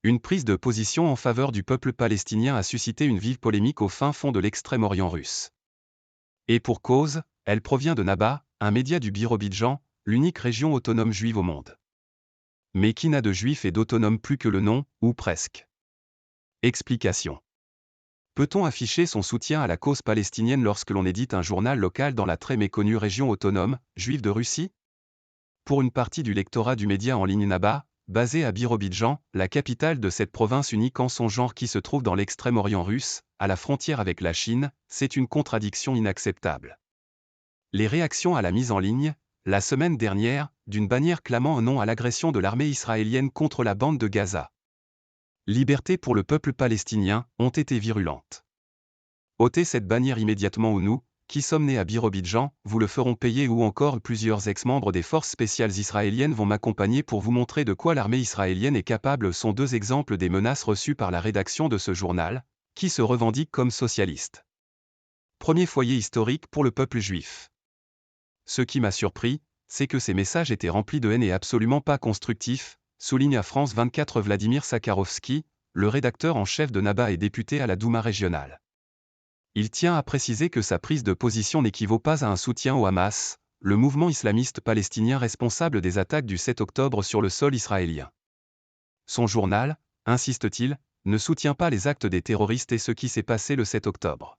Une prise de position en faveur du peuple palestinien a suscité une vive polémique au fin fond de l'extrême-orient russe. Et pour cause, elle provient de Naba, un média du Birobidjan, l'unique région autonome juive au monde. Mais qui n'a de juif et d'autonome plus que le nom, ou presque. Explication. Peut-on afficher son soutien à la cause palestinienne lorsque l'on édite un journal local dans la très méconnue région autonome, juive de Russie? Pour une partie du lectorat du média en ligne Naba, basé à Birobidjan, la capitale de cette province unique en son genre qui se trouve dans l'extrême-orient russe, à la frontière avec la Chine, c'est une contradiction inacceptable. Les réactions à la mise en ligne, la semaine dernière, d'une bannière clamant un non à l'agression de l'armée israélienne contre la bande de Gaza. Liberté pour le peuple palestinien, ont été virulentes. Ôtez cette bannière immédiatement ou nous, qui sommes nés à Birobidjan, vous le ferons payer ou encore plusieurs ex-membres des forces spéciales israéliennes vont m'accompagner pour vous montrer de quoi l'armée israélienne est capable sont deux exemples des menaces reçues par la rédaction de ce journal, qui se revendique comme socialiste. Premier foyer historique pour le peuple juif. Ce qui m'a surpris, c'est que ces messages étaient remplis de haine et absolument pas constructifs, souligne à France 24 Vladimir Sakharovski, le rédacteur en chef de Naba et député à la Douma régionale. Il tient à préciser que sa prise de position n'équivaut pas à un soutien au Hamas, le mouvement islamiste palestinien responsable des attaques du 7 octobre sur le sol israélien. Son journal, insiste-t-il, ne soutient pas les actes des terroristes et ce qui s'est passé le 7 octobre.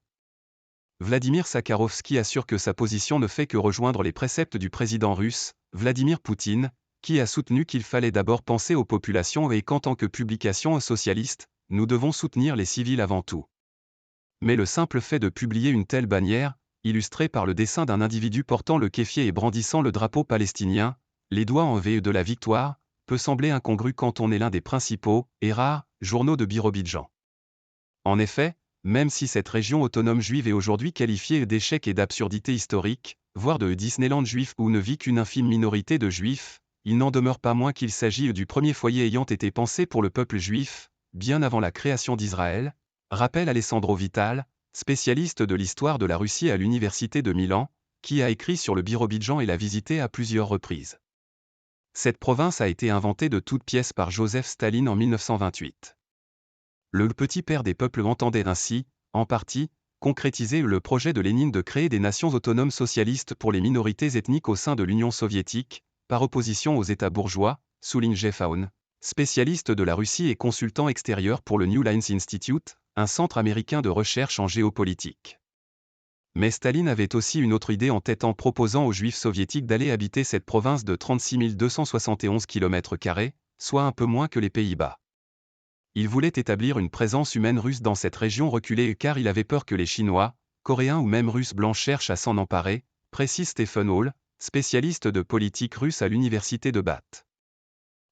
Vladimir Sakharovski assure que sa position ne fait que rejoindre les préceptes du président russe, Vladimir Poutine, qui a soutenu qu'il fallait d'abord penser aux populations et qu'en tant que publication socialiste, nous devons soutenir les civils avant tout. Mais le simple fait de publier une telle bannière, illustrée par le dessin d'un individu portant le kéfier et brandissant le drapeau palestinien, les doigts en V de la victoire, peut sembler incongru quand on est l'un des principaux, et rares, journaux de Birobidjan. En effet, même si cette région autonome juive est aujourd'hui qualifiée d'échec et d'absurdité historique, voire de Disneyland juif où ne vit qu'une infime minorité de juifs, il n'en demeure pas moins qu'il s'agit du premier foyer ayant été pensé pour le peuple juif, bien avant la création d'Israël, rappelle Alessandro Vital, spécialiste de l'histoire de la Russie à l'université de Milan, qui a écrit sur le Birobidjan et l'a visité à plusieurs reprises. Cette province a été inventée de toutes pièces par Joseph Staline en 1928. Le petit père des peuples entendait ainsi, en partie, concrétiser le projet de Lénine de créer des nations autonomes socialistes pour les minorités ethniques au sein de l'Union soviétique, par opposition aux États bourgeois, souligne Jeff Aoun, spécialiste de la Russie et consultant extérieur pour le New Lines Institute, un centre américain de recherche en géopolitique. Mais Staline avait aussi une autre idée en tête en proposant aux Juifs soviétiques d'aller habiter cette province de 36 271 km², soit un peu moins que les Pays-Bas. Il voulait établir une présence humaine russe dans cette région reculée car il avait peur que les Chinois, Coréens ou même Russes blancs cherchent à s'en emparer, précise Stephen Hall, spécialiste de politique russe à l'université de Bath.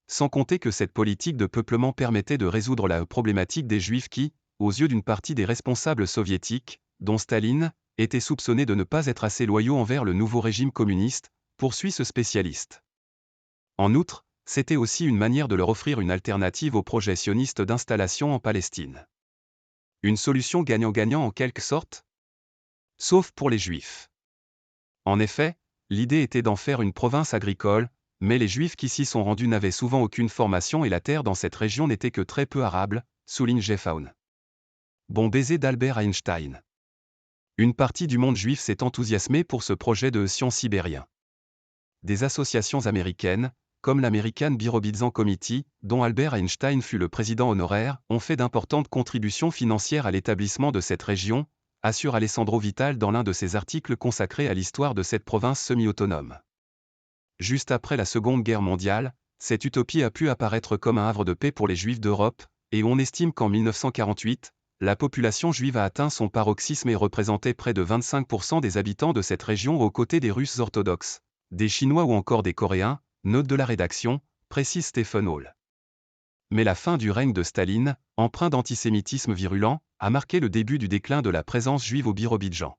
Sans compter que cette politique de peuplement permettait de résoudre la problématique des Juifs qui, aux yeux d'une partie des responsables soviétiques, dont Staline, étaient soupçonnés de ne pas être assez loyaux envers le nouveau régime communiste, poursuit ce spécialiste. En outre, c'était aussi une manière de leur offrir une alternative au projet sioniste d'installation en Palestine. Une solution gagnant-gagnant en quelque sorte? Sauf pour les Juifs. En effet, l'idée était d'en faire une province agricole, mais les Juifs qui s'y sont rendus n'avaient souvent aucune formation et la terre dans cette région n'était que très peu arable, souligne Jeff Aoun. Bon baiser d'Albert Einstein. Une partie du monde juif s'est enthousiasmée pour ce projet de Sion sibérien. Des associations américaines, comme l'American Birobidjan Committee, dont Albert Einstein fut le président honoraire, ont fait d'importantes contributions financières à l'établissement de cette région, assure Alessandro Vital dans l'un de ses articles consacrés à l'histoire de cette province semi-autonome. Juste après la Seconde Guerre mondiale, cette utopie a pu apparaître comme un havre de paix pour les Juifs d'Europe, et on estime qu'en 1948, la population juive a atteint son paroxysme et représentait près de 25% des habitants de cette région aux côtés des Russes orthodoxes, des Chinois ou encore des Coréens, note de la rédaction, précise Stephen Hall. Mais la fin du règne de Staline, empreint d'antisémitisme virulent, a marqué le début du déclin de la présence juive au Birobidjan.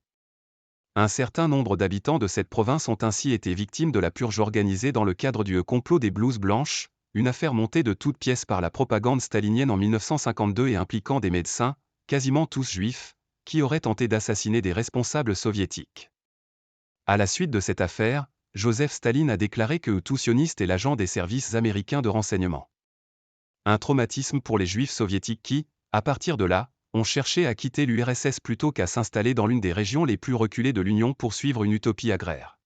Un certain nombre d'habitants de cette province ont ainsi été victimes de la purge organisée dans le cadre du complot des blouses blanches, une affaire montée de toutes pièces par la propagande stalinienne en 1952 et impliquant des médecins, quasiment tous juifs, qui auraient tenté d'assassiner des responsables soviétiques. À la suite de cette affaire, Joseph Staline a déclaré que tout sioniste est l'agent des services américains de renseignement. Un traumatisme pour les Juifs soviétiques qui, à partir de là, ont cherché à quitter l'URSS plutôt qu'à s'installer dans l'une des régions les plus reculées de l'Union pour suivre une utopie agraire.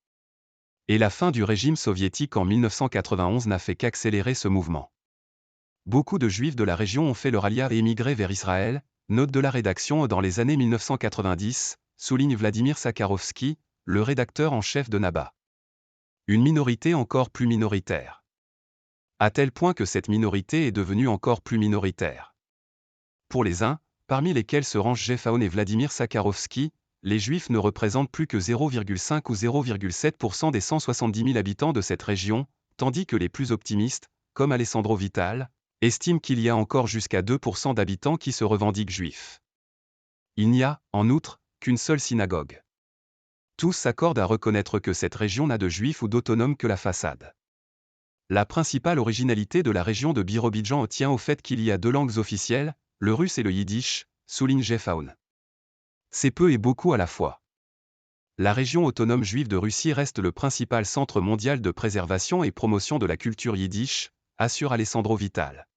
Et la fin du régime soviétique en 1991 n'a fait qu'accélérer ce mouvement. Beaucoup de Juifs de la région ont fait le ralliage et émigré vers Israël, note de la rédaction dans les années 1990, souligne Vladimir Sakharovski, le rédacteur en chef de Naba. Une minorité encore plus minoritaire. À tel point que cette minorité est devenue encore plus minoritaire. Pour les uns, parmi lesquels se rangent Jeff Aoun et Vladimir Sakharovski, les Juifs ne représentent plus que 0,5 ou 0,7% des 170 000 habitants de cette région, tandis que les plus optimistes, comme Alessandro Vital, estiment qu'il y a encore jusqu'à 2% d'habitants qui se revendiquent juifs. Il n'y a, en outre, qu'une seule synagogue. Tous s'accordent à reconnaître que cette région n'a de juifs ou d'autonomes que la façade. La principale originalité de la région de Birobidjan tient au fait qu'il y a deux langues officielles, le russe et le yiddish, souligne Jeff Aoun. C'est peu et beaucoup à la fois. La région autonome juive de Russie reste le principal centre mondial de préservation et promotion de la culture yiddish, assure Alessandro Vital.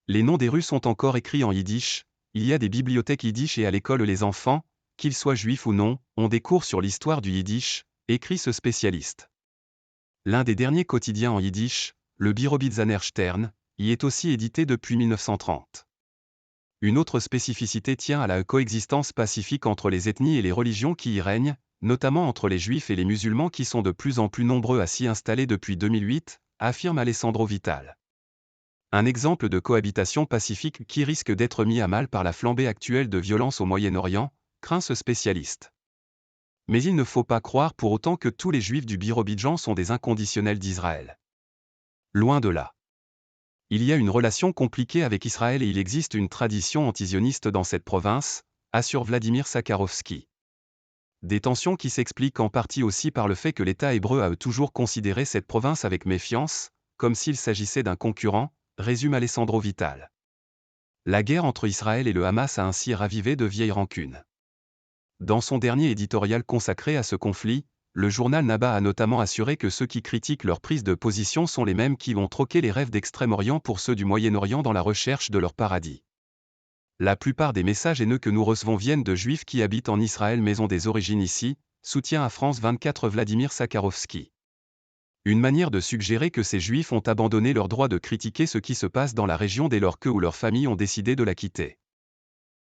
Les noms des rues sont encore écrits en yiddish, il y a des bibliothèques yiddish et à l'école les enfants, qu'ils soient juifs ou non, ont des cours sur l'histoire du yiddish, écrit ce spécialiste. L'un des derniers quotidiens en yiddish, le Birobidzaner Stern, y est aussi édité depuis 1930. Une autre spécificité tient à la coexistence pacifique entre les ethnies et les religions qui y règnent, notamment entre les juifs et les musulmans qui sont de plus en plus nombreux à s'y installer depuis 2008, affirme Alessandro Vital. Un exemple de cohabitation pacifique qui risque d'être mis à mal par la flambée actuelle de violence au Moyen-Orient, craint ce spécialiste. Mais il ne faut pas croire pour autant que tous les Juifs du Birobidjan sont des inconditionnels d'Israël. Loin de là. Il y a une relation compliquée avec Israël et il existe une tradition antisioniste dans cette province, assure Vladimir Sakharovski. Des tensions qui s'expliquent en partie aussi par le fait que l'État hébreu a toujours considéré cette province avec méfiance, comme s'il s'agissait d'un concurrent, résume Alessandro Vital. La guerre entre Israël et le Hamas a ainsi ravivé de vieilles rancunes. Dans son dernier éditorial consacré à ce conflit, le journal Naba a notamment assuré que ceux qui critiquent leur prise de position sont les mêmes qui vont troquer les rêves d'Extrême-Orient pour ceux du Moyen-Orient dans la recherche de leur paradis. La plupart des messages haineux que nous recevons viennent de Juifs qui habitent en Israël mais ont des origines ici, soutient à France 24 Vladimir Sakharovski. Une manière de suggérer que ces Juifs ont abandonné leur droit de critiquer ce qui se passe dans la région dès lors qu'eux ou leurs familles ont décidé de la quitter.